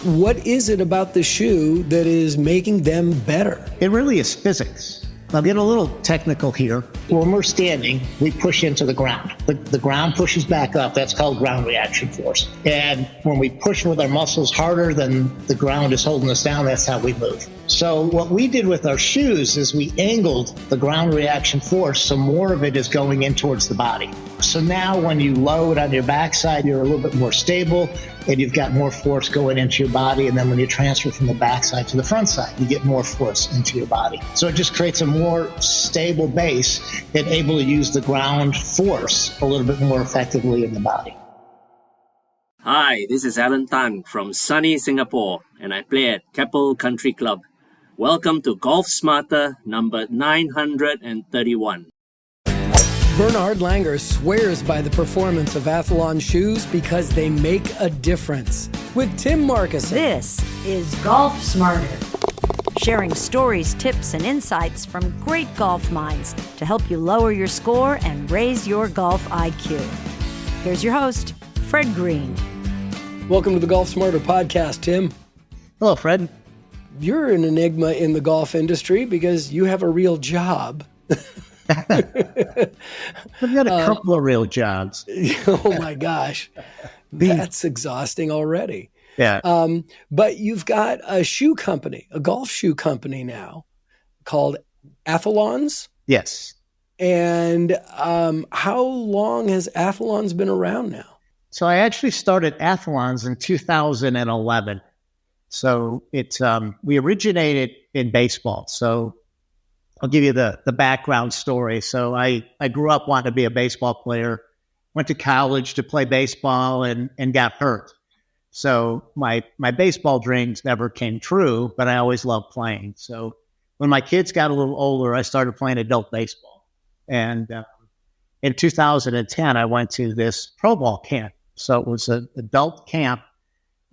What is it about the shoe that is making them better? It really is physics. I'll get a little technical here. When we're standing, we push into the ground. The ground pushes back up. That's called ground reaction force. And when we push with our muscles harder than the ground is holding us down, that's how we move. So what we did with our shoes is we angled the ground reaction force so more of it is going in towards the body. So now when you load on your backside, you're a little bit more stable and you've got more force going into your body. And then when you transfer from the backside to the front side, you get more force into your body. So it just creates a more stable base and able to use the ground force a little bit more effectively in the body. Hi, this is Alan Tan from sunny Singapore, and I play at Keppel Country Club. Welcome to Golf Smarter number 931. Bernhard Langer swears by the performance of Athalonz shoes because they make a difference. With Tim Marcus. This is Golf Smarter, sharing stories, tips, and insights from great golf minds to help you lower your score and raise your golf IQ. Here's your host, Fred Green. Welcome to the Golf Smarter podcast, Tim. Hello, Fred. You're an enigma in the golf industry because you have a real job. I've got a couple of real jobs. Oh my gosh. That's exhausting already. Yeah. But you've got a shoe company, a golf shoe company now called Athalonz. Yes. And how long has Athalonz been around now? So I actually started Athalonz in 2011. So it's we originated in baseball. So I'll give you the background story. So I grew up wanting to be a baseball player, went to college to play baseball and got hurt. So my baseball dreams never came true, but I always loved playing. So when my kids got a little older, I started playing adult baseball. And in 2010, I went to this pro ball camp. So it was an adult camp.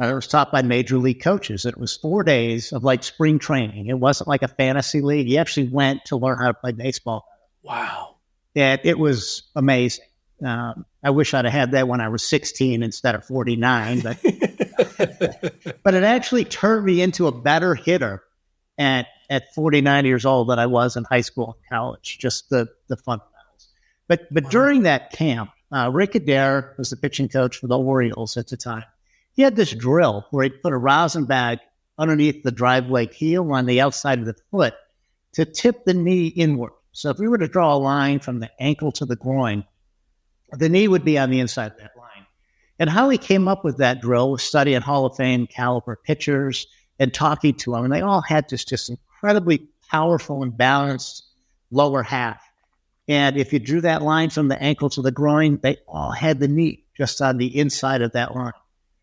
It was taught by major league coaches. It was 4 days of like spring training. It wasn't like a fantasy league. You actually went to learn how to play baseball. Wow. And it was amazing. I wish I'd have had that when I was 16 instead of 49. But, but it actually turned me into a better hitter at 49 years old than I was in high school and college, just the fundamentals. But wow. During that camp, Rick Adair was the pitching coach for the Orioles at the time. He had this drill where he'd put a rosin bag underneath the driveway heel on the outside of the foot to tip the knee inward. So if we were to draw a line from the ankle to the groin, the knee would be on the inside of that line. And how he came up with that drill was studying Hall of Fame caliber pitchers and talking to them. And they all had this just incredibly powerful and balanced lower half. And if you drew that line from the ankle to the groin, they all had the knee just on the inside of that line.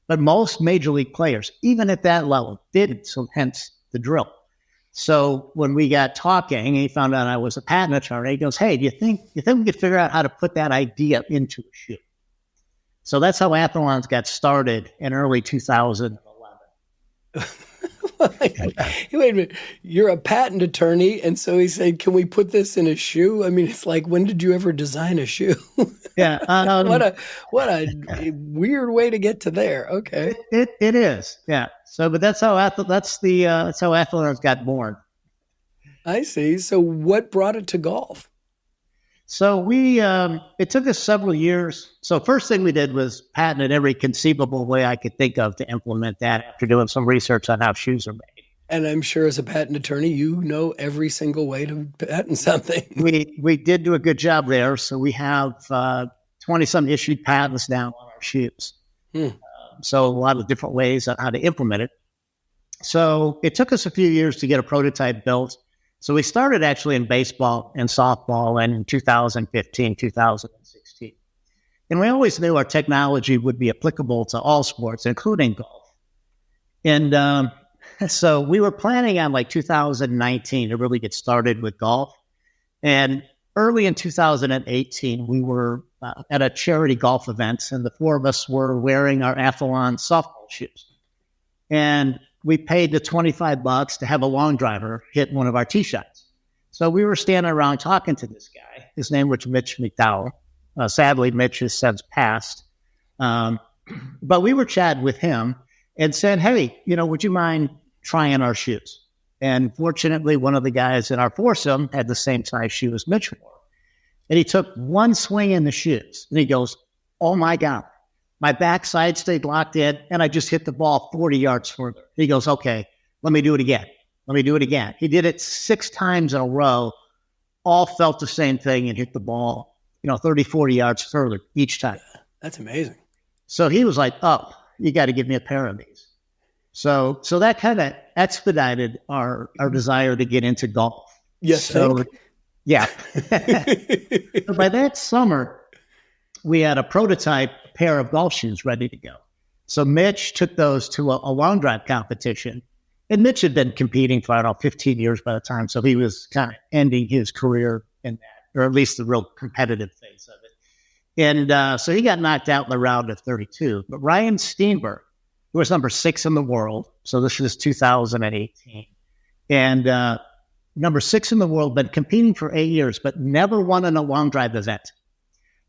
But most major league players, even at that level, didn't, so hence the drill. So when we got talking, he found out I was a patent attorney. He goes, "Hey, do you think we could figure out how to put that idea into a shoe?" So that's how Athalonz got started in early 2011. Wait a minute. You're a patent attorney, and so he said, "Can we put this in a shoe?" I mean, it's like, when did you ever design a shoe? Yeah. What a weird way to get to there. Okay. It is. Yeah. So, but that's how Athalonz got born. I see. So what brought it to golf? So it took us several years. So first thing we did was patent every conceivable way I could think of to implement that after doing some research on how shoes are made. And I'm sure as a patent attorney, you know every single way to patent something. We did do a good job there. So we have 20-some issued patents now on our shoes. So a lot of different ways on how to implement it. So it took us a few years to get a prototype built. So we started actually in baseball and softball and in 2015, 2016. And we always knew our technology would be applicable to all sports, including golf. And so we were planning on like 2019 to really get started with golf. And early in 2018, we were at a charity golf event, and the four of us were wearing our Athalonz softball shoes. And we paid the $25 to have a long driver hit one of our tee shots. So we were standing around talking to this guy. His name was Mitch McDowell. Sadly, Mitch has since passed. But we were chatting with him, and said, hey, would you mind trying our shoes? And fortunately, one of the guys in our foursome had the same size shoe as Mitch wore. And he took one swing in the shoes, and he goes, oh, my God. My backside stayed locked in, and I just hit the ball 40 yards further. He goes, okay, let me do it again. He did it 6 times in a row, all felt the same thing and hit the ball, 30, 40 yards further each time. That's amazing. So he was like, oh, you got to give me a pair of these. So that kind of expedited our desire to get into golf. Yes. So, yeah. So by that summer, we had a prototype pair of golf shoes ready to go. So Mitch took those to a long drive competition. And Mitch had been competing for, 15 years by the time. So he was kind of ending his career in that, or at least the real competitive phase of it. And so he got knocked out in the round of 32. But Ryan Steenberg, who was number 6 in the world, so this was 2018, and number 6 in the world, been competing for 8 years, but never won in a long drive event.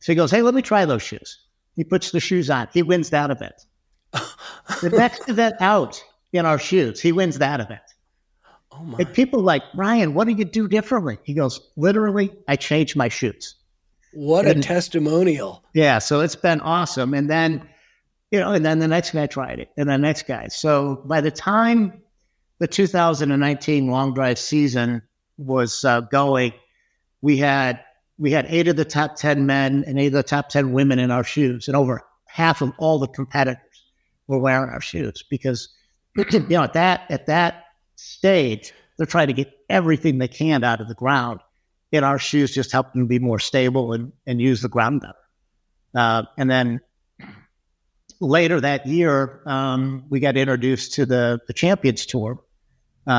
So he goes, hey, let me try those shoes. He puts the shoes on. He wins that event. The next event out in our shoes, he wins that event. Oh my. And people are like, Ryan, what did you do differently? He goes, literally, I changed my shoes. What a testimonial. Yeah, so it's been awesome. And then, and then the next guy tried it, and the next guy. So by the time the 2019 long drive season was going, we had 8 of the top 10 men and 8 of the top 10 women in our shoes, and over half of all the competitors were wearing our shoes because, at that stage, they're trying to get everything they can out of the ground, and our shoes just help them be more stable and use the ground better. And then later that year, we got introduced to the Champions Tour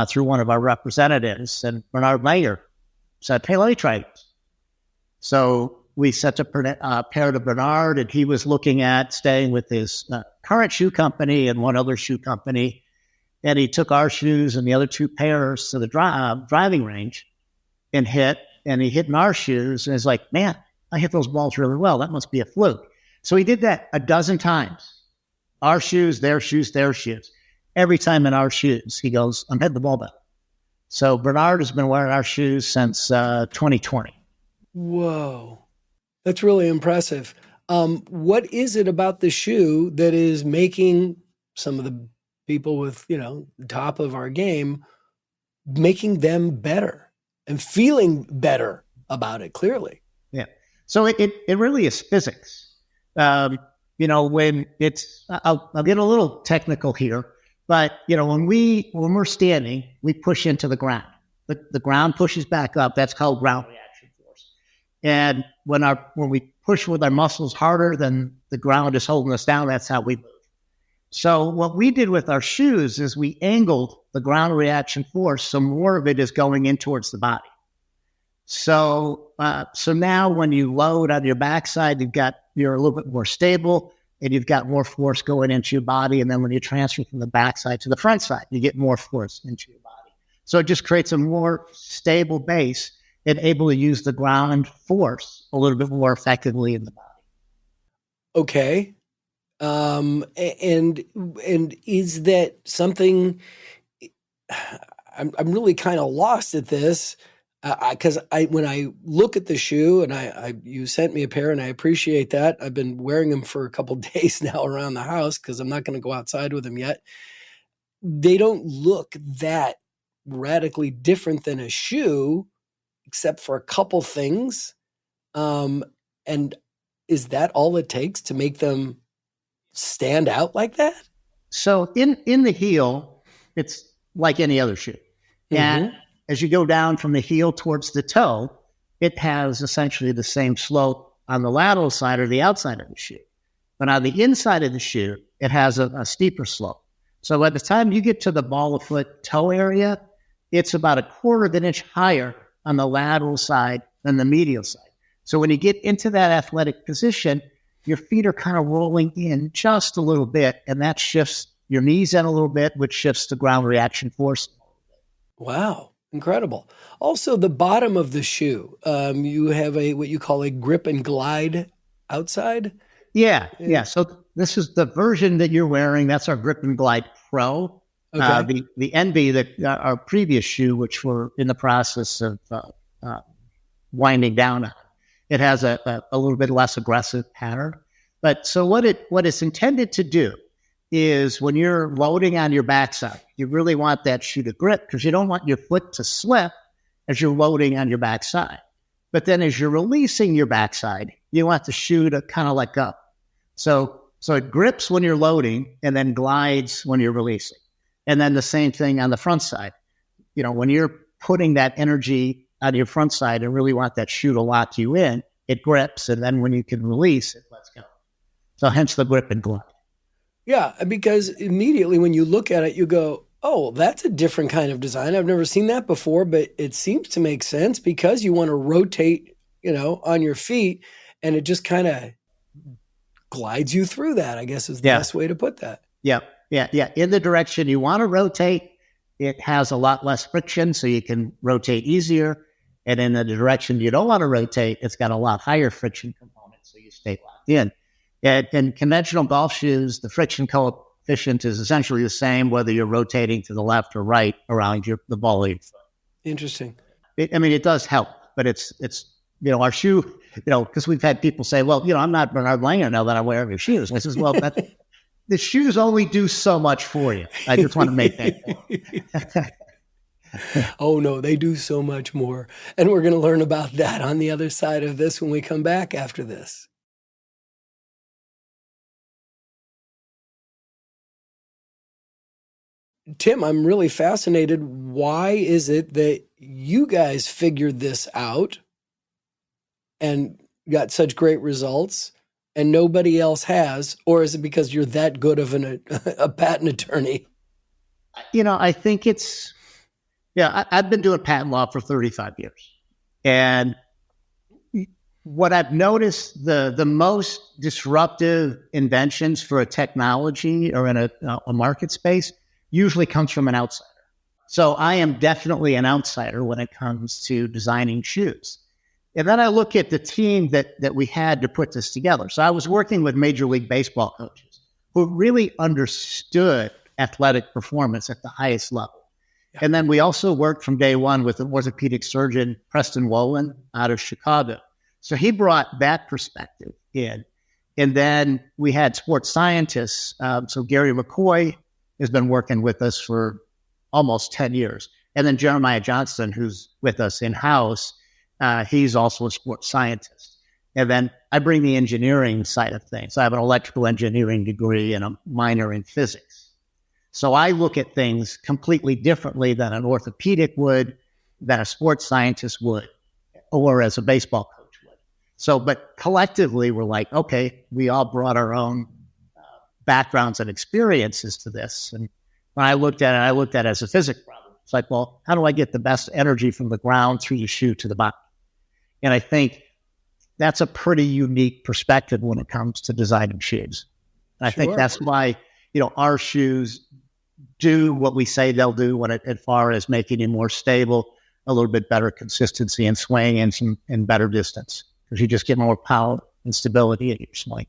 through one of our representatives, and Bernhard Langer said, hey, let me try this. So we sent a pair to Bernhard, and he was looking at staying with his current shoe company and one other shoe company. And he took our shoes and the other 2 pairs to the driving range and he hit in our shoes. And he's like, man, I hit those balls really well. That must be a fluke. So he did that a dozen times. Our shoes, their shoes, their shoes. Every time in our shoes, he goes, I'm hitting the ball better. So Bernhard has been wearing our shoes since 2020. Whoa. That's really impressive. What is it about the shoe that is making some of the people with, the top of our game, making them better and feeling better about it, clearly? Yeah. So it really is physics. When it's, I'll get a little technical here, but, when we're standing, we push into the ground. The ground pushes back up. That's called ground reaction force. And when we push with our muscles harder than the ground is holding us down, that's how we move. So what we did with our shoes is we angled the ground reaction force so more of it is going in towards the body. So now when you load on your backside, you're a little bit more stable and you've got more force going into your body. And then when you transfer from the backside to the front side, you get more force into your body. So it just creates a more stable base and able to use the ground force a little bit more effectively in the body. Okay. And is that something? I'm really kind of lost at this because when I look at the shoe and you sent me a pair and I appreciate that. I've been wearing them for a couple of days now around the house because I'm not going to go outside with them yet. They don't look that radically different than a shoe, except for a couple things. And is that all it takes to make them stand out like that? So in the heel, it's like any other shoe. And as you go down from the heel towards the toe, it has essentially the same slope on the lateral side or the outside of the shoe. But on the inside of the shoe, it has a steeper slope. So by the time you get to the ball of foot toe area, it's about 1/4 of an inch higher on the lateral side than the medial side. So when you get into that athletic position, your feet are kind of rolling in just a little bit, and that shifts your knees in a little bit, which shifts the ground reaction force. Wow, incredible. Also, the bottom of the shoe, you have what you call a grip and glide outside? Yeah. So this is the version that you're wearing. That's our Grip and Glide Pro. Okay. The NB, our previous shoe, which we're in the process of winding down on, it has a little bit less aggressive pattern. But so what it's intended to do is when you're loading on your backside, you really want that shoe to grip because you don't want your foot to slip as you're loading on your backside. But then as you're releasing your backside, you want the shoe to kind of let go. So it grips when you're loading and then glides when you're releasing. And then the same thing on the front side. You know, when you're putting that energy on your front side and really want that shoe to lock you in, it grips. And then when you can release, it lets go. So hence the grip and glide. Yeah, because immediately when you look at it, you go, oh, that's a different kind of design. I've never seen that before, but it seems to make sense because you want to rotate, on your feet, and it just kind of glides you through that, I guess is the best way to put that. Yeah. In the direction you want to rotate, it has a lot less friction, so you can rotate easier. And in the direction you don't want to rotate, it's got a lot higher friction component, so you stay locked in. In conventional golf shoes, the friction coefficient is essentially the same whether you're rotating to the left or right around the ball of your foot. Interesting. It does help, but it's our shoe, because we've had people say, well, I'm not Bernhard Langer now that I wear your shoes. And I says, well, the shoes only do so much for you. I just want to make that point. Oh, no, they do so much more. And we're going to learn about that on the other side of this when we come back after this. Tim, I'm really fascinated. Why is it that you guys figured this out and got such great results and nobody else has? Or is it because you're that good of a patent attorney? I think it's, I've been doing patent law for 35 years. And what I've noticed, the most disruptive inventions for a technology or in a market space usually comes from an outsider. So I am definitely an outsider when it comes to designing shoes. And then I look at the team that we had to put this together. So I was working with Major League Baseball coaches who really understood athletic performance at the highest level. Yeah. And then we also worked from day one with an orthopedic surgeon, Preston Wolin, out of Chicago. So he brought that perspective in. And then we had sports scientists. So Gary McCoy has been working with us for almost 10 years. And then Jeremiah Johnston, who's with us in-house, he's also a sports scientist. And then I bring the engineering side of things. I have an electrical engineering degree and a minor in physics. So I look at things completely differently than an orthopedic would, than a sports scientist would, or as a baseball coach would. So, but collectively, we're like, okay, we all brought our own backgrounds and experiences to this. And when I looked at it as a physics problem. It's like, well, how do I get the best energy from the ground through the shoe to the body? And I think that's a pretty unique perspective when it comes to designing shoes. And I think that's why, our shoes do what we say they'll do as far as making it more stable, a little bit better consistency and swing and better distance, because you just get more power and stability in your swing.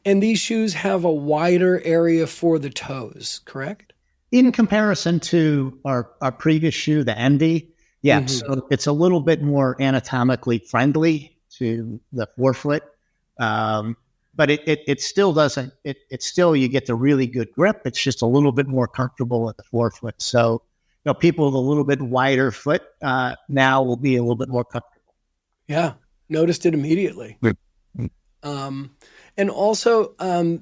And these shoes have a wider area for the toes, correct? In comparison to our previous shoe, the ND, so it's a little bit more anatomically friendly to the forefoot, but it still doesn't. It still, you get the really good grip. It's just a little bit more comfortable at the forefoot. So, people with a little bit wider foot now will be a little bit more comfortable. Yeah, noticed it immediately. And also, I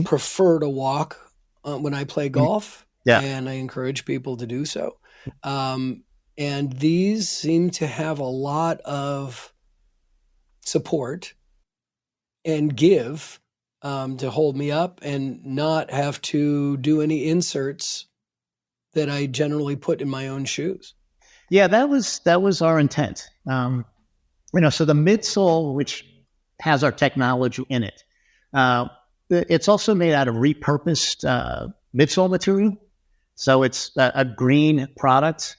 prefer to walk when I play golf, and I encourage people to do so. And these seem to have a lot of support and give to hold me up and not have to do any inserts that I generally put in my own shoes. Yeah, that was our intent. So the midsole, which has our technology in it, it's also made out of repurposed midsole material. So it's a green product.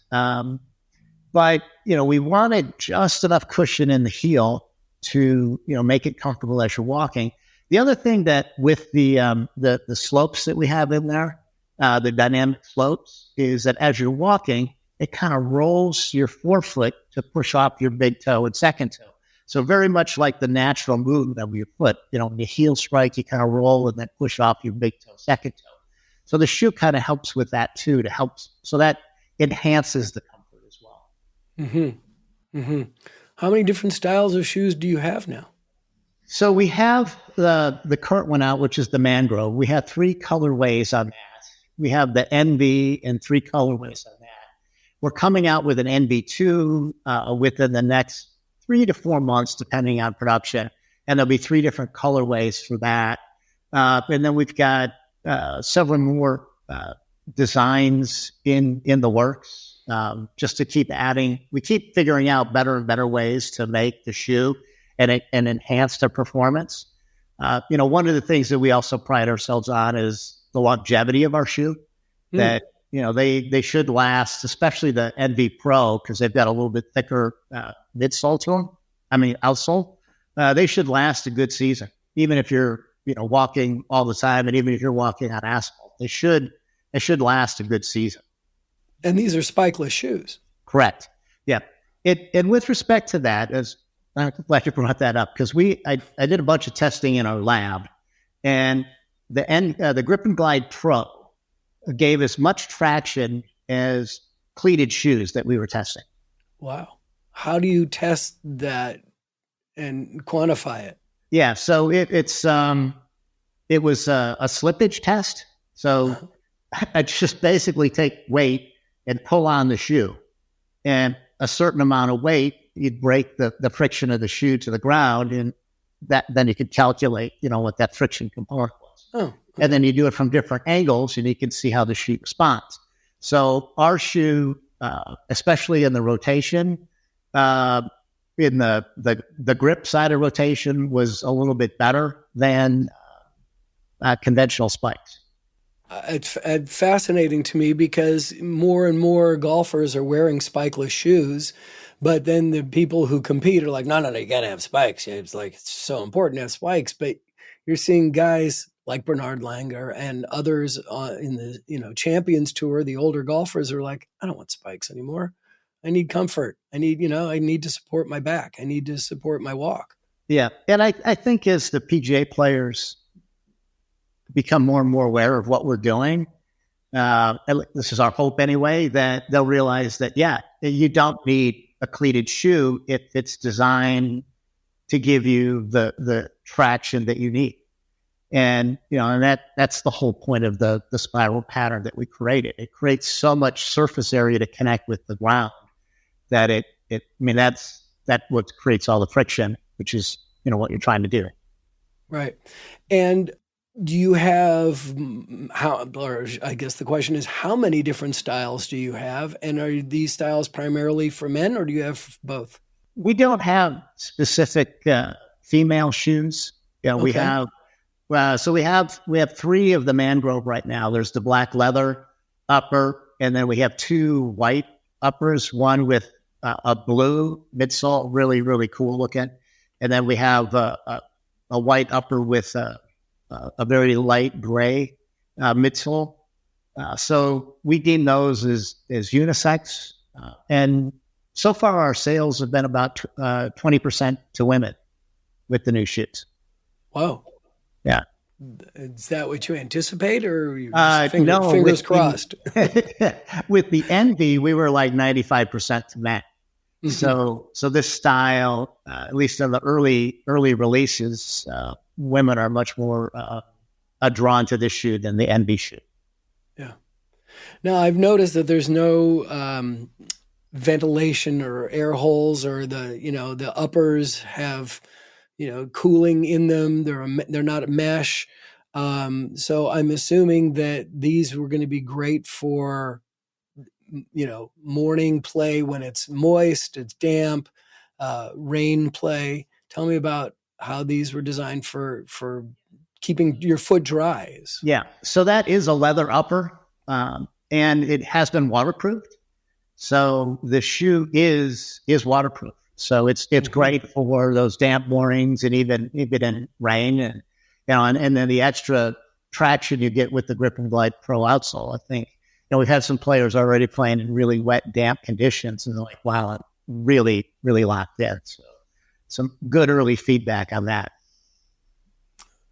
But, we wanted just enough cushion in the heel to, make it comfortable as you're walking. The other thing that with the slopes that we have in there, the dynamic slopes, is that as you're walking, it kind of rolls your forefoot to push off your big toe and second toe. So very much like the natural movement of your foot. When you heel strike, you kind of roll and then push off your big toe, second toe. So the shoe kind of helps with that too, so that enhances the comfort as well. Mm-hmm. Mm-hmm. How many different styles of shoes do you have now? So we have the current one out, which is the Mangrove. We have 3 colorways on that. We have the NB and 3 colorways on that. We're coming out with an NB2 within the next 3 to 4 months, depending on production. And there'll be 3 different colorways for that. And then we've got several more designs in the works, just to keep adding. We keep figuring out better and better ways to make the shoe and enhance the performance. One of the things that we also pride ourselves on is the longevity of our shoe. That they should last, especially the NB Pro, because they've got a little bit thicker midsole to them. Outsole. They should last a good season, even if you're walking all the time, and even if you're walking on asphalt. They should last a good season. And these are spikeless shoes. Correct. Yeah. And with respect to that, as I'm glad you brought that up, because I did a bunch of testing in our lab, and the Grip and Glide Pro gave as much traction as cleated shoes that we were testing. Wow. How do you test that and quantify it? Yeah. So it was a slippage test. So I just basically take weight and pull on the shoe, and a certain amount of weight, you'd break the friction of the shoe to the ground, and then you could calculate, what that friction component was. Oh, okay. And then you do it from different angles, and you can see how the shoe responds. So our shoe, especially in the rotation, in the grip side of rotation, was a little bit better than conventional spikes. It's fascinating to me because more and more golfers are wearing spikeless shoes, but then the people who compete are like, no, you got to have spikes. It's like, it's so important to have spikes. But you're seeing guys like Bernhard Langer and others in the Champions Tour, the older golfers are like, I don't want spikes anymore. I need comfort. I need to support my back. I need to support my walk. Yeah. And I think as the PGA players become more and more aware of what we're doing, this is our hope anyway, that they'll realize that, you don't need a cleated shoe if it's designed to give you the traction that you need. And, and that's the whole point of the spiral pattern that we created. It creates so much surface area to connect with the ground that that's what creates all the friction, which is, what you're trying to do. Right. And do you have I guess the question is, how many different styles do you have? And are these styles primarily for men, or do you have both? We don't have specific female shoes. Okay. We have, we have 3 of the Mangrove right now. There's the black leather upper, and then we have 2 white uppers, one with a blue midsole, really, really cool looking. And then we have a white upper with a very light gray midsole. So we deem those as unisex. And so far our sales have been about 20% to women with the new shoes. Wow. Yeah. Is that what you anticipate, or no, fingers crossed? With the NB, we were like 95% to men. So this style, at least in the early releases, women are much more drawn to this shoe than the NB shoe. Yeah. Now I've noticed that there's no ventilation or air holes, or the uppers have cooling in them. They're not a mesh. So I'm assuming that these were going to be great for morning play when it's moist, it's damp, rain play. Tell me about how these were designed for keeping your foot dry. Yeah. So that is a leather upper, and it has been waterproofed. So the shoe is waterproof. So it's great for those damp mornings, and even in rain. And and then the extra traction you get with the Grip and Glide Pro outsole. I think, we've had some players already playing in really wet, damp conditions, and they're like, wow, I'm really, really locked in. So some good early feedback on that.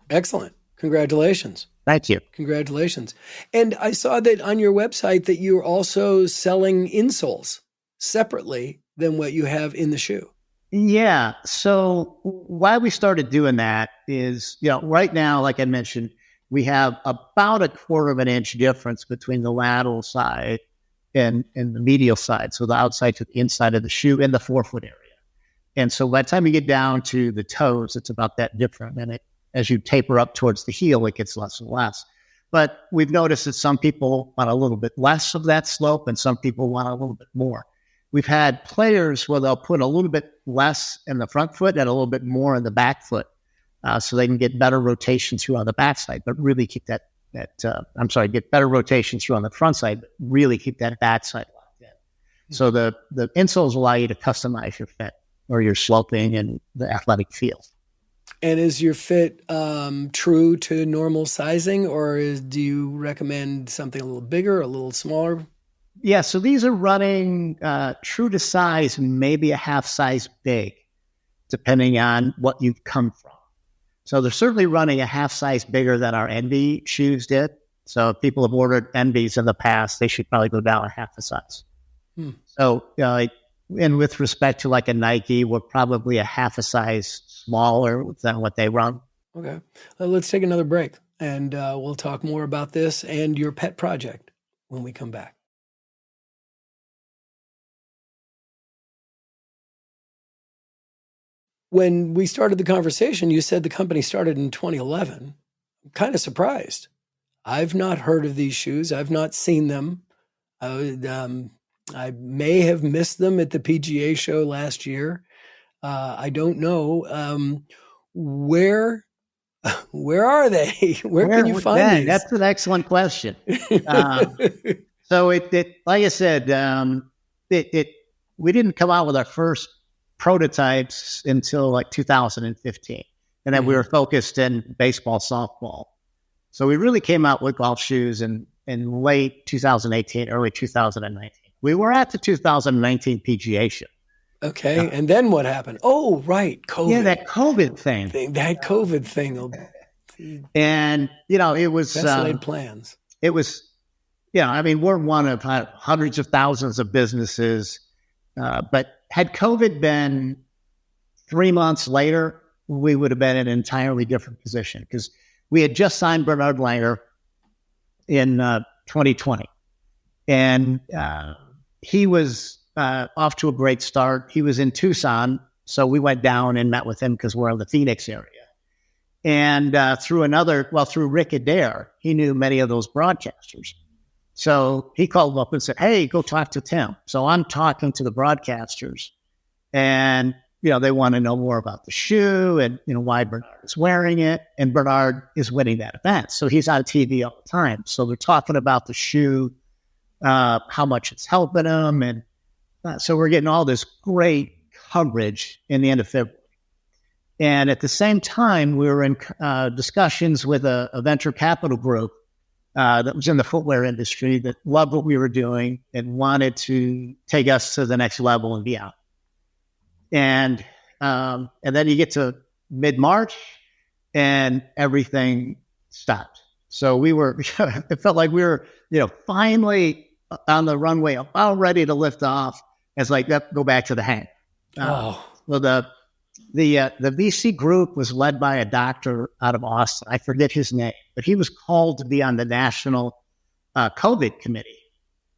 Excellent. Congratulations. Thank you. Congratulations. And I saw that on your website that you're also selling insoles separately than what you have in the shoe. Yeah. So why we started doing that is, right now, like I mentioned, we have about a 1/4 of an inch difference between the lateral side and the medial side. So the outside to the inside of the shoe in the forefoot area. And so by the time you get down to the toes, it's about that different. And as you taper up towards the heel, it gets less and less. But we've noticed that some people want a little bit less of that slope and some people want a little bit more. We've had players where they'll put a little bit less in the front foot and a little bit more in the back foot, so they can get better rotation through on the back side, but really keep get better rotation through on the front side, but really keep that back side locked in. So the insoles allow you to customize your fit or your sloping and the athletic feel. And is your fit true to normal sizing, or do you recommend something a little bigger, a little smaller? Yeah, so these are running true to size, maybe a half size big, depending on what you've come from. So they're certainly running a half size bigger than our Envy shoes did. So if people have ordered Envies in the past, they should probably go down a half a size. So, and with respect to like a Nike, we're probably a half a size smaller than what they run. Okay. Let's take another break, and we'll talk more about this and your pet project when we come back. When we started the conversation, you said the company started in 2011. I'm kind of surprised. I've not heard of these shoes. I've not seen them. I may have missed them at the PGA show last year. I don't know. Where are they? Where can you find these? That's an excellent question. So it like I said, we didn't come out with our first prototypes until like 2015. And then we were focused in baseball, softball. So we really came out with golf shoes in late 2018, early 2019. We were at the 2019 PGA show. Okay. And then what happened? Oh, right. COVID. Yeah, that COVID thing. That COVID thing. And, it was... Best laid plans. It was, we're one of hundreds of thousands of businesses. But had COVID been 3 months later, we would have been in an entirely different position because we had just signed Bernhard in 2020. And he was off to a great start. He was in Tucson, so we went down and met with him because we're in the Phoenix area. And through Rick Adair, he knew many of those broadcasters. So he called up and said, hey, go talk to Tim. So I'm talking to the broadcasters and, they want to know more about the shoe and, why Bernhard is wearing it. And Bernhard is winning that event. So he's on TV all the time. So they're talking about the shoe, how much it's helping him. And so we're getting all this great coverage in the end of February. And at the same time, we were in discussions with a venture capital group that was in the footwear industry that loved what we were doing and wanted to take us to the next level and beyond. And then you get to mid-March and everything stopped. So it felt like we were, finally on the runway, about ready to lift off. It's like, go back to the hang. So the VC group was led by a doctor out of Austin. I forget his name, but he was called to be on the national COVID committee.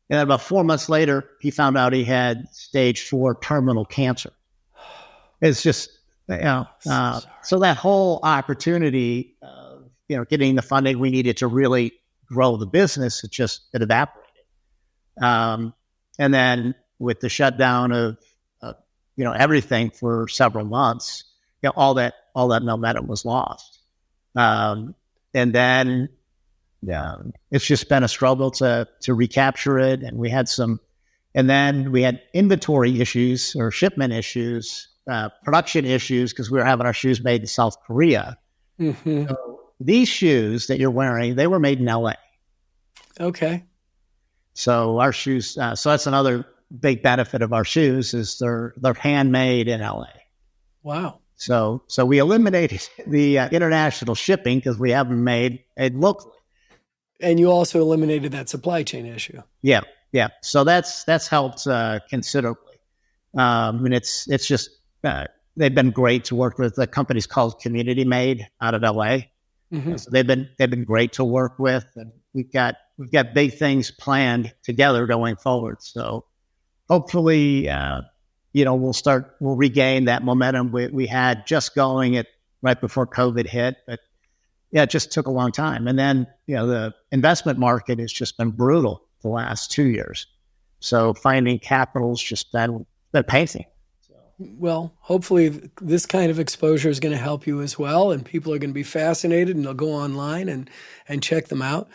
And then about 4 months later, he found out he had stage 4 terminal cancer. It's just, so that whole opportunity of, getting the funding we needed to really grow the business, it evaporated. And then with the shutdown of everything for several months, all that momentum was lost. And then it's just been a struggle to recapture it. And we had inventory issues or shipment issues, production issues, because we were having our shoes made in South Korea. Mm-hmm. So these shoes that you're wearing, they were made in LA. Okay. So our shoes, so that's another big benefit of our shoes is they're handmade in LA. Wow. So we eliminated the international shipping because we have them made locally. And you also eliminated that supply chain issue. Yeah. So that's helped considerably. And it's just they've been great to work with. The company's called Community Made out of LA. Mm-hmm. So they've been great to work with, and we've got big things planned together going forward. So hopefully, we'll regain that momentum we had just going right before COVID hit. But yeah, it just took a long time. And then, the investment market has just been brutal the last 2 years. So finding capital's just been painful. Well, hopefully this kind of exposure is going to help you as well, and people are going to be fascinated, and they'll go online and check them out.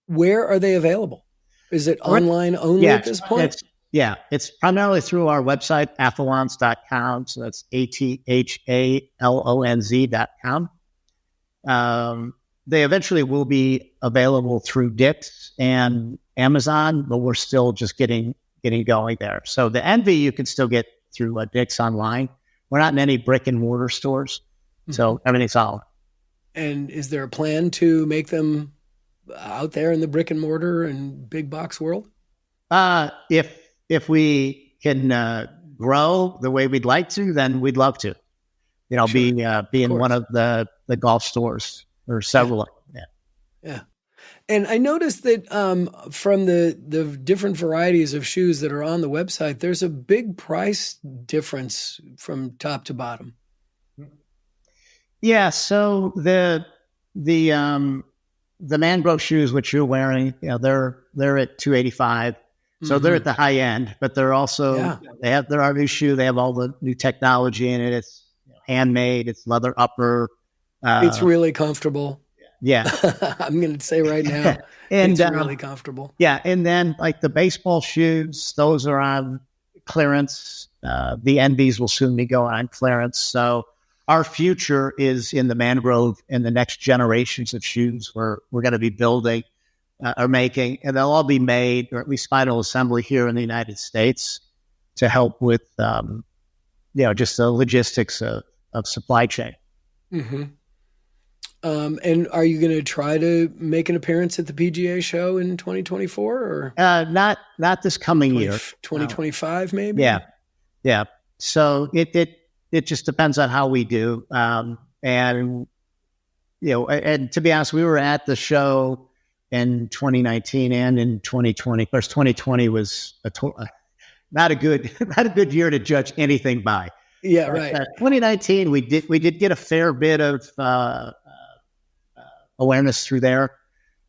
Where are they available? Is it online only at this point? It's primarily through our website, Athalonz.com. So that's ATHALONZ.com. They eventually will be available through Dick's and Amazon, but we're still just getting going there. So the Envy you can still get through Dick's online. We're not in any brick and mortar stores, so everything's all. And is there a plan to make them out there in the brick and mortar and big box world? If we can grow the way we'd like to, then we'd love to. Sure. Be in one of the golf stores or several. Yeah. And I noticed that from the different varieties of shoes that are on the website, there's a big price difference from top to bottom. Yeah. So the Mangrove shoes, which you're wearing, they're at $285. So they're at the high end, but they're also they're our new shoe. They have all the new technology in it. It's handmade. It's leather upper. It's really comfortable. Yeah. I'm going to say right now, and it's really comfortable. Yeah. And then like the baseball shoes, those are on clearance. The NBs will soon be going on clearance. So our future is in the Mangrove and the next generations of shoes we're going to be building or making, and they'll all be made, or at least final assembly here in the United States to help with, just the logistics of supply chain. Mm-hmm. And are you going to try to make an appearance at the PGA show in 2024 or not this coming year, 2025 maybe? Yeah. So it just depends on how we do. And to be honest, we were at the show in 2019 and in 2020. Of course, 2020 was not a good year to judge anything by. Yeah, right. 2019, we did get a fair bit of awareness through there.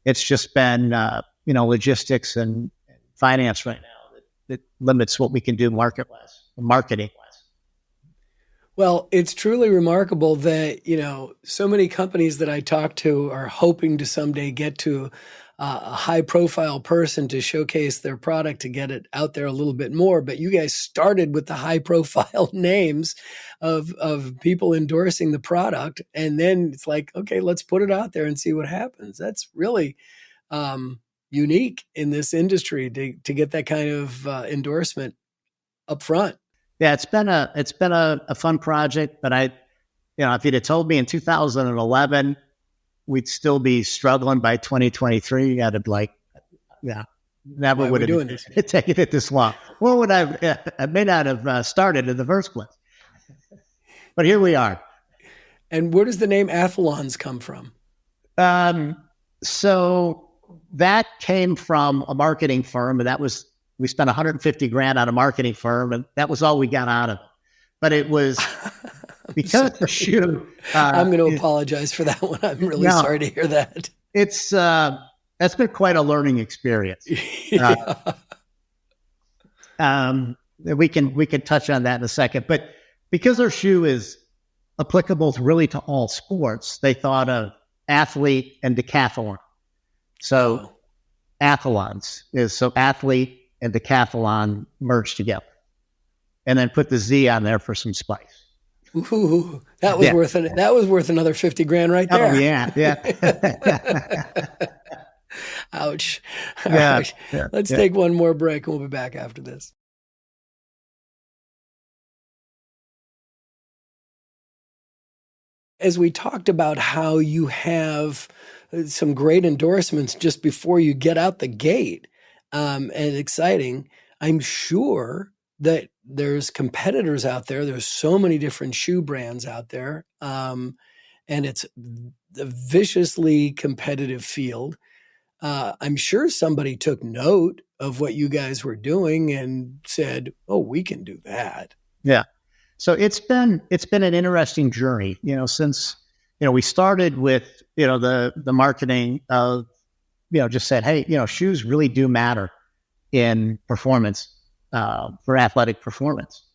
It's just been logistics and finance right now that limits what we can do marketing wise. Well, it's truly remarkable that so many companies that I talk to are hoping to someday get to a high profile person to showcase their product to get it out there a little bit more. But you guys started with the high profile names of people endorsing the product. And then it's like, okay, let's put it out there and see what happens. That's really unique in this industry to get that kind of endorsement up front. Yeah, it's been a fun project, but if you'd have told me in 2011, we'd still be struggling by 2023. I'd have never would have taken it this long. Or would I may not have started in the first place. But here we are. And where does the name Athalonz come from? So that came from a marketing firm, and we spent $150,000 on a marketing firm, and that was all we got out of it. But it was because the shoe. I'm going to apologize for that one. I'm really sorry to hear that. It's that's been quite a learning experience. We can touch on that in a second, but because our shoe is applicable to all sports, they thought of athlete and decathlon. So Athalonz is so athlete and decathlon merged together, and then put the Z on there for some spice. Ooh, that was worth another 50 grand right there. Oh yeah, yeah. Ouch. All Yeah, right. yeah, Let's yeah. take one more break and we'll be back after this. As we talked about how you have some great endorsements just before you get out the gate, and exciting, I'm sure that there's competitors out there. There's so many different shoe brands out there, and it's a viciously competitive field. I'm sure somebody took note of what you guys were doing and said, "Oh, we can do that." Yeah. So it's been an interesting journey, since, we started with, the marketing of, just said, hey, shoes really do matter in performance, for athletic performance.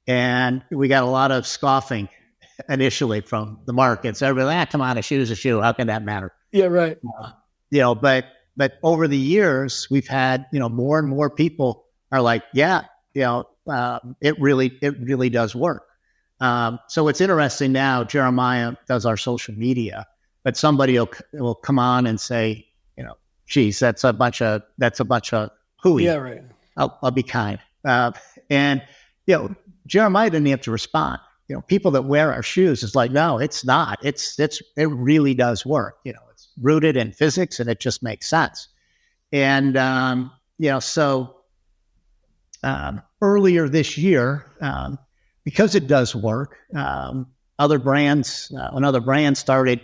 And we got a lot of scoffing initially from the markets. Everybody, come on, a shoe is a shoe. How can that matter? Yeah, right. But over the years, we've had, more and more people are like, yeah, it really does work. So it's interesting now. Jeremiah does our social media, but somebody will come on and say, geez, that's a bunch of hooey. Yeah, right. I'll be kind. And Jeremiah didn't have to respond. People that wear our shoes is like, no, it's not. It really does work. It's rooted in physics and it just makes sense. And so earlier this year, because it does work, another brand started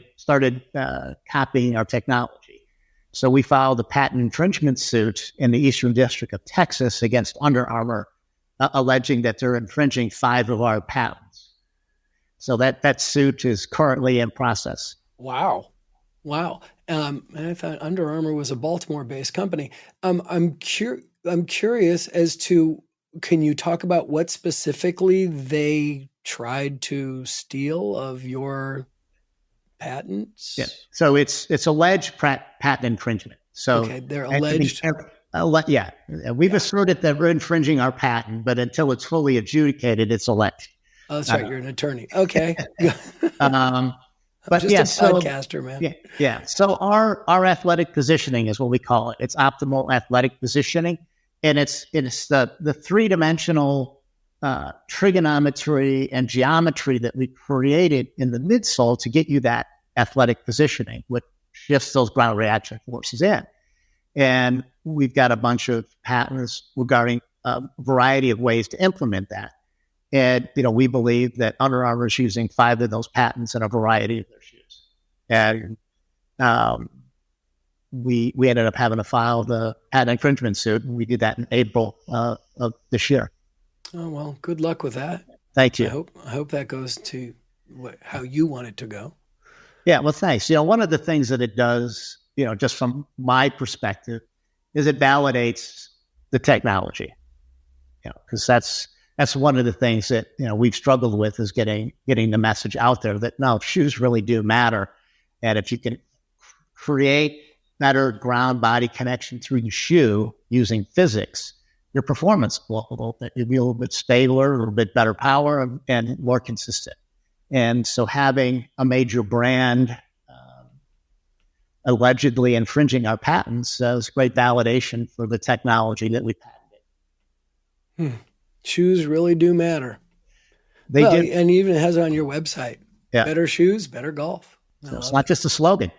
copying our technology. So we filed a patent infringement suit in the Eastern District of Texas against Under Armour, alleging that they're infringing 5 of our patents. So that suit is currently in process. Wow. And I thought Under Armour was a Baltimore-based company. I'm curious as to, can you talk about what specifically they tried to steal of your patents? Yeah. So it's alleged patent infringement. So okay, they're alleged. We've asserted that we're infringing our patent, but until it's fully adjudicated, it's alleged. Oh, that's right. You're an attorney. Okay. But just a podcaster, man. Yeah. So our athletic positioning is what we call it. It's optimal athletic positioning, and it's the 3-dimensional trigonometry and geometry that we created in the midsole to get you that athletic positioning, which shifts those ground reaction forces in. And we've got a bunch of patents regarding a variety of ways to implement that. And, we believe that Under Armour is using 5 of those patents in a variety of their shoes. And we ended up having to file the patent infringement suit. And we did that in April of this year. Oh, well, good luck with that. Thank you. I hope that goes to how you want it to go. Yeah, well, thanks. One of the things that it does, just from my perspective, is it validates the technology. Because that's one of the things that we've struggled with, is getting the message out there that no, shoes really do matter, and if you can create better ground body connection through the shoe using physics, your performance will be a little bit stabler, a little bit better power, and more consistent. And so having a major brand allegedly infringing our patents is great validation for the technology that we patented. Shoes really do matter. They do. And even has it on your website. Yeah. Better shoes, better golf. So it's not just a slogan.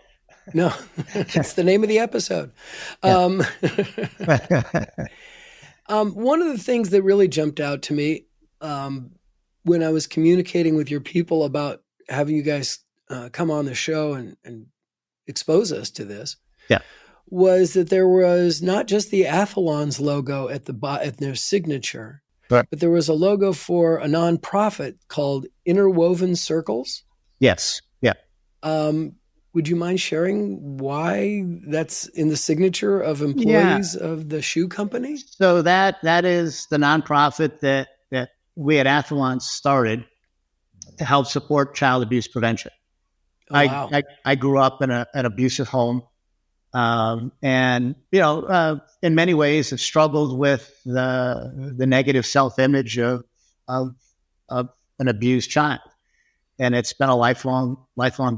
No, it's the name of the episode. Yeah. One of the things that really jumped out to me when I was communicating with your people about having you guys come on the show and expose us to this, was that there was not just the Athalonz logo at their signature, right, but there was a logo for a nonprofit called Interwoven Circles. Yes. Yeah. Would you mind sharing why that's in the signature of employees of the shoe company? So that is the nonprofit that we at Athalonz started to help support child abuse prevention. Oh, wow. I grew up in an abusive home, and in many ways have struggled with the negative self-image of an abused child. and it's been a lifelong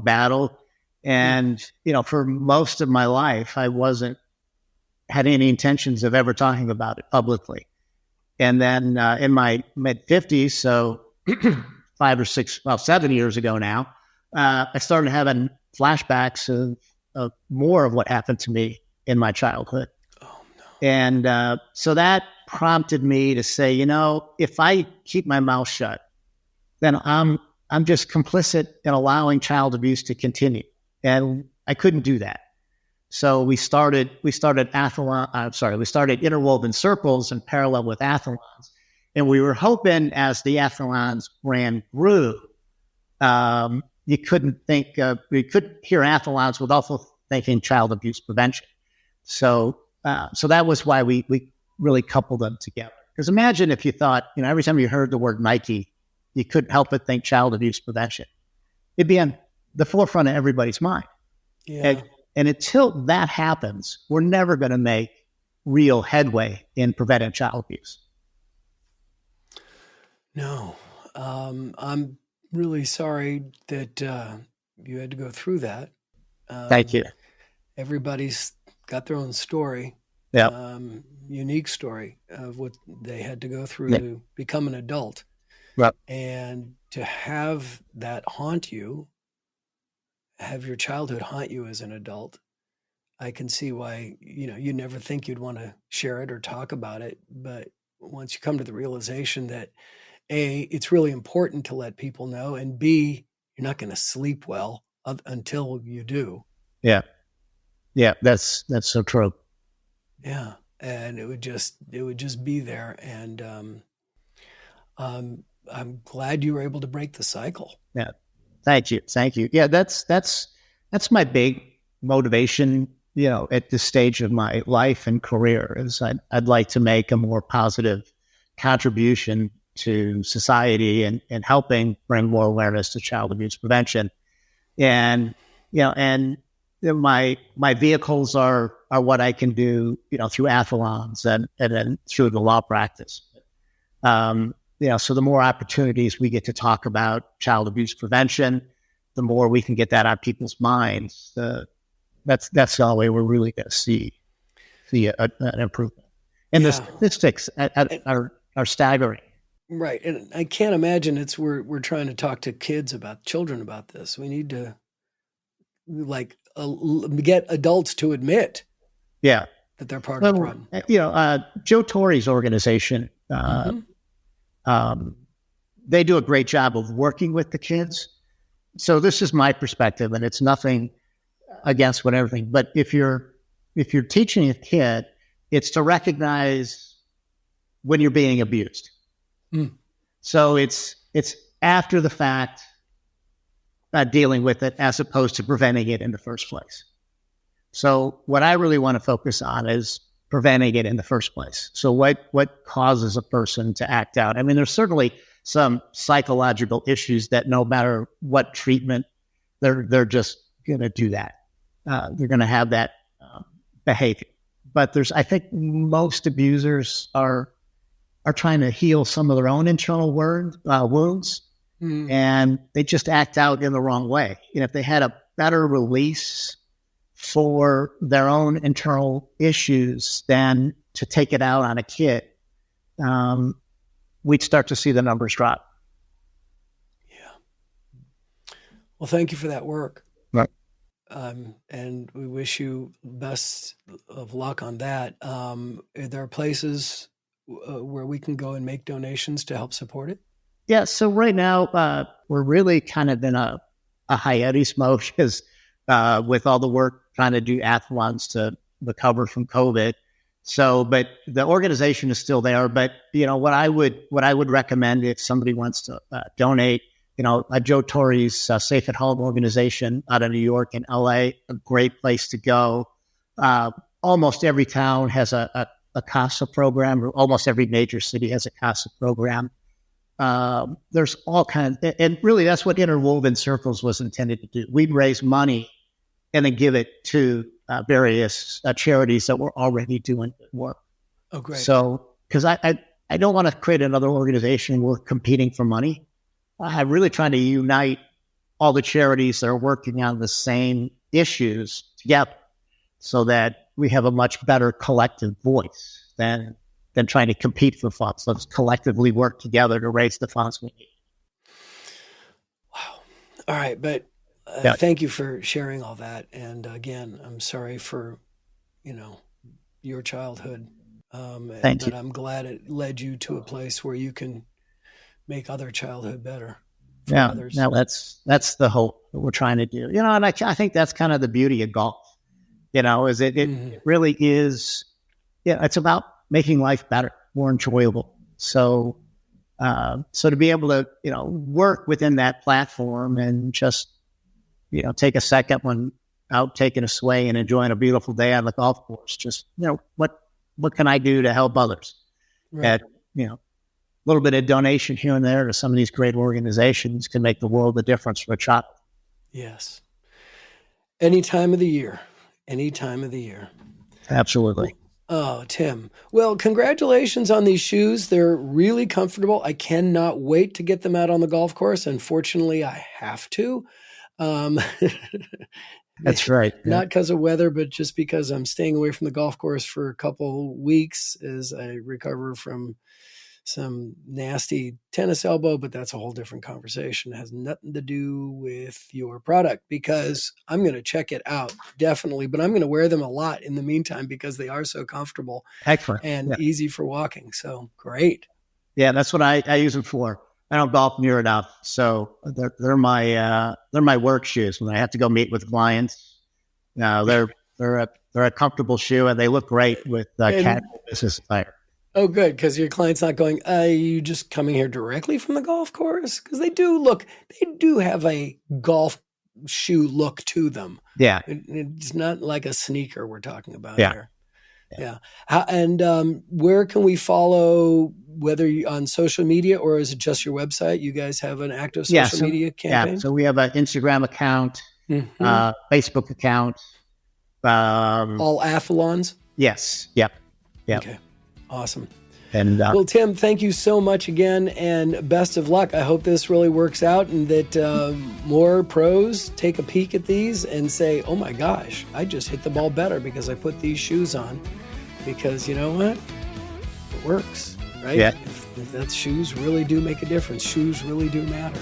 battle. And, for most of my life, I wasn't had any intentions of ever talking about it publicly. And then in my mid-50s, so 7 years ago now, I started having flashbacks of more of what happened to me in my childhood. Oh, no. And so that prompted me to say, if I keep my mouth shut, then I'm just complicit in allowing child abuse to continue. And I couldn't do that. So we started Athalonz. We started Interwoven Circles in parallel with Athalonz, and we were hoping as the Athalonz brand grew, you couldn't hear Athalonz without also thinking child abuse prevention. So that was why we really coupled them together. Because imagine if you thought, every time you heard the word Nike, you couldn't help but think child abuse prevention. It'd be on the forefront of everybody's mind. Yeah. And until that happens, we're never going to make real headway in preventing child abuse. No, I'm really sorry that you had to go through that. Thank you. Everybody's got their own story, unique story of what they had to go through to become an adult. Right. And to have that haunt you, have your childhood haunt you as an adult, I can see why, you never think you'd want to share it or talk about it. But once you come to the realization that A, it's really important to let people know, and B, you're not going to sleep well until you do. Yeah. Yeah. That's so true. Yeah. And it would just be there. And I'm glad you were able to break the cycle. Yeah. Thank you. Yeah. That's my big motivation, at this stage of my life and career, is I'd like to make a more positive contribution to society and helping bring more awareness to child abuse prevention. And, my vehicles are what I can do, through Athalonz and then through the law practice. So the more opportunities we get to talk about child abuse prevention, the more we can get that on people's minds. That's the only way we're really going to see an improvement. And the statistics are staggering. Right. And I can't imagine we're trying to talk to children about this. We need to get adults to admit that they're part of the problem. Joe Torre's organization, they do a great job of working with the kids. So this is my perspective, and it's nothing against everything. But if you're teaching a kid, it's to recognize when you're being abused. So it's after the fact, dealing with it, as opposed to preventing it in the first place. So what I really want to focus on is preventing it in the first place. So what causes a person to act out? I mean, there's certainly some psychological issues that no matter what treatment, they're just going to do that. They're going to have that behavior. But I think most abusers are trying to heal some of their own internal wounds, and they just act out in the wrong way. If they had a better release for their own internal issues than to take it out on a kid, we'd start to see the numbers drop. Yeah. Well, thank you for that work. Right. And we wish you best of luck on that. Are there places where we can go and make donations to help support it? Yeah. So right now, we're really kind of in a hiatus mode because with all the work trying to do Athalonz to recover from COVID. So, but the organization is still there. But what I would recommend if somebody wants to donate, Joe Torre's Safe at Home organization out of New York and LA, a great place to go. Almost every town has a CASA program, or almost every major city has a CASA program. There's all kinds, and really that's what Interwoven Circles was intended to do. We'd raise money and then give it to various charities that were already doing work. Oh, great. So, because I don't want to create another organization where we're competing for money. I'm really trying to unite all the charities that are working on the same issues together so that we have a much better collective voice than trying to compete for funds. Let's collectively work together to raise the funds we need. Wow. All right. But thank you for sharing all that. And again, I'm sorry for, your childhood. Thank you. I'm glad it led you to a place where you can make other childhood better. Yeah, others. no, that's the hope that we're trying to do. And I think that's kind of the beauty of golf. Is it really is. Yeah, it's about making life better, more enjoyable. So to be able to work within that platform and just take a second when out taking a swing and enjoying a beautiful day on the golf course. Just what can I do to help others? Right. That a little bit of donation here and there to some of these great organizations can make the world a difference for a child. Yes. Any time of the year. Absolutely. Oh, Tim. Well, congratulations on these shoes. They're really comfortable. I cannot wait to get them out on the golf course. Unfortunately, I have to. That's right. Not because of weather, but just because I'm staying away from the golf course for a couple weeks as I recover from some nasty tennis elbow, but that's a whole different conversation. It has nothing to do with your product because I'm going to check it out definitely, but I'm going to wear them a lot in the meantime because they are so comfortable and easy for walking. So great. Yeah, that's what I use them for. I don't golf near enough, so they're my work shoes when I have to go meet with clients. They're a comfortable shoe and they look great with casual business attire. Oh, good, because your client's not going, are you just coming here directly from the golf course? Because they do have a golf shoe look to them. Yeah. It's not like a sneaker we're talking about here. Yeah. And where can we follow, whether you on social media or is it just your website? You guys have an active social media campaign? Yeah, so we have an Instagram account, Facebook account. All Athalonz? Yes. Yep. Okay. Awesome. And well, Tim, thank you so much again, and best of luck. I hope this really works out and that more pros take a peek at these and say, oh my gosh, I just hit the ball better because I put these shoes on. Because you know what? It works, right? Yeah. If that shoes really do make a difference. Shoes really do matter.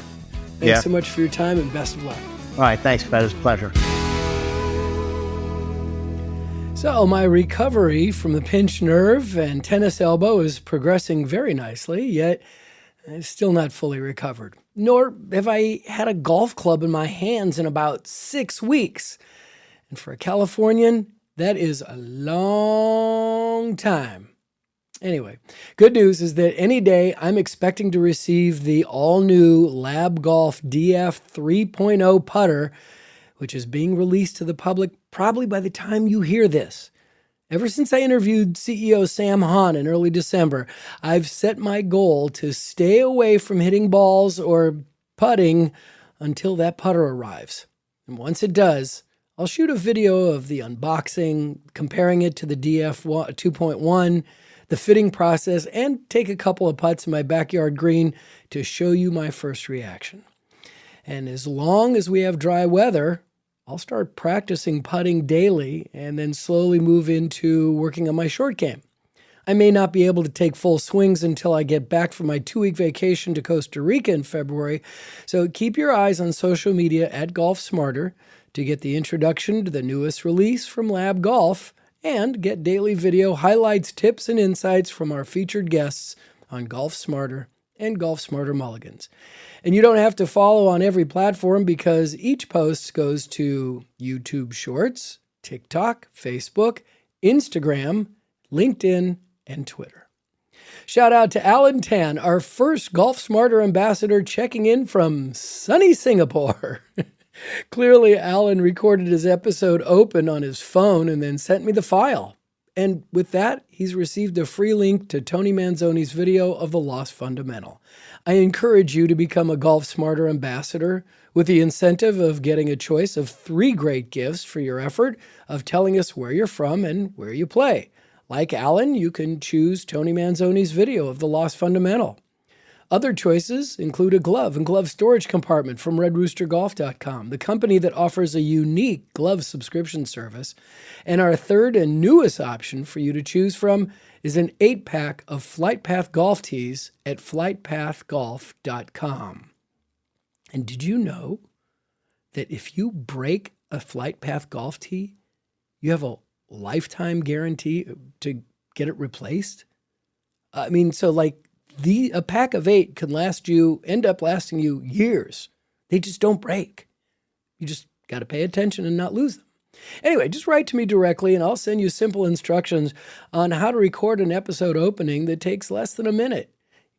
Thanks so much for your time and best of luck. All right. Thanks, Fred. It's a pleasure. So my recovery from the pinched nerve and tennis elbow is progressing very nicely, yet I'm still not fully recovered. Nor have I had a golf club in my hands in about 6 weeks. And for a Californian, that is a long time. Anyway, good news is that any day I'm expecting to receive the all-new Lab Golf DF 3.0 putter, which is being released to the public probably by the time you hear this. Ever since I interviewed CEO Sam Hahn in early December, I've set my goal to stay away from hitting balls or putting until that putter arrives. And once it does, I'll shoot a video of the unboxing, comparing it to the DF 2.1, the fitting process, and take a couple of putts in my backyard green to show you my first reaction. And as long as we have dry weather, I'll start practicing putting daily and then slowly move into working on my short game. I may not be able to take full swings until I get back from my 2-week vacation to Costa Rica in February, so keep your eyes on social media at Golf Smarter to get the introduction to the newest release from Lab Golf and get daily video highlights, tips, and insights from our featured guests on Golf Smarter and Golf Smarter Mulligans. And you don't have to follow on every platform because each post goes to YouTube Shorts, TikTok, Facebook, Instagram, LinkedIn, and Twitter. Shout out to Alan Tan, our first Golf Smarter ambassador, checking in from sunny Singapore. Clearly, Alan recorded his episode open on his phone and then sent me the file. And with that, he's received a free link to Tony Manzoni's video of the Lost Fundamental. I encourage you to become a Golf Smarter ambassador with the incentive of getting a choice of 3 great gifts for your effort of telling us where you're from and where you play. Like Alan, you can choose Tony Manzoni's video of the Lost Fundamental. Other choices include a glove and glove storage compartment from redroostergolf.com, the company that offers a unique glove subscription service. And our third and newest option for you to choose from is an 8-pack of Flight Path golf tees at flightpathgolf.com. And did you know that if you break a Flight Path golf tee, you have a lifetime guarantee to get it replaced? I mean, so like a pack of 8 can end up lasting you years. They just don't break. You just got to pay attention and not lose them. Anyway, just write to me directly and I'll send you simple instructions on how to record an episode opening that takes less than a minute.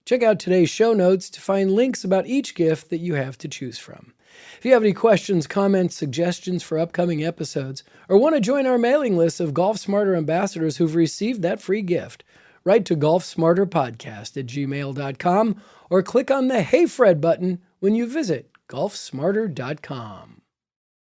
Check out today's show notes to find links about each gift that you have to choose from. If you have any questions, comments, suggestions for upcoming episodes, or want to join our mailing list of Golf Smarter ambassadors who've received that free gift, write to golfsmarterpodcast@gmail.com or click on the Hey Fred button when you visit golfsmarter.com.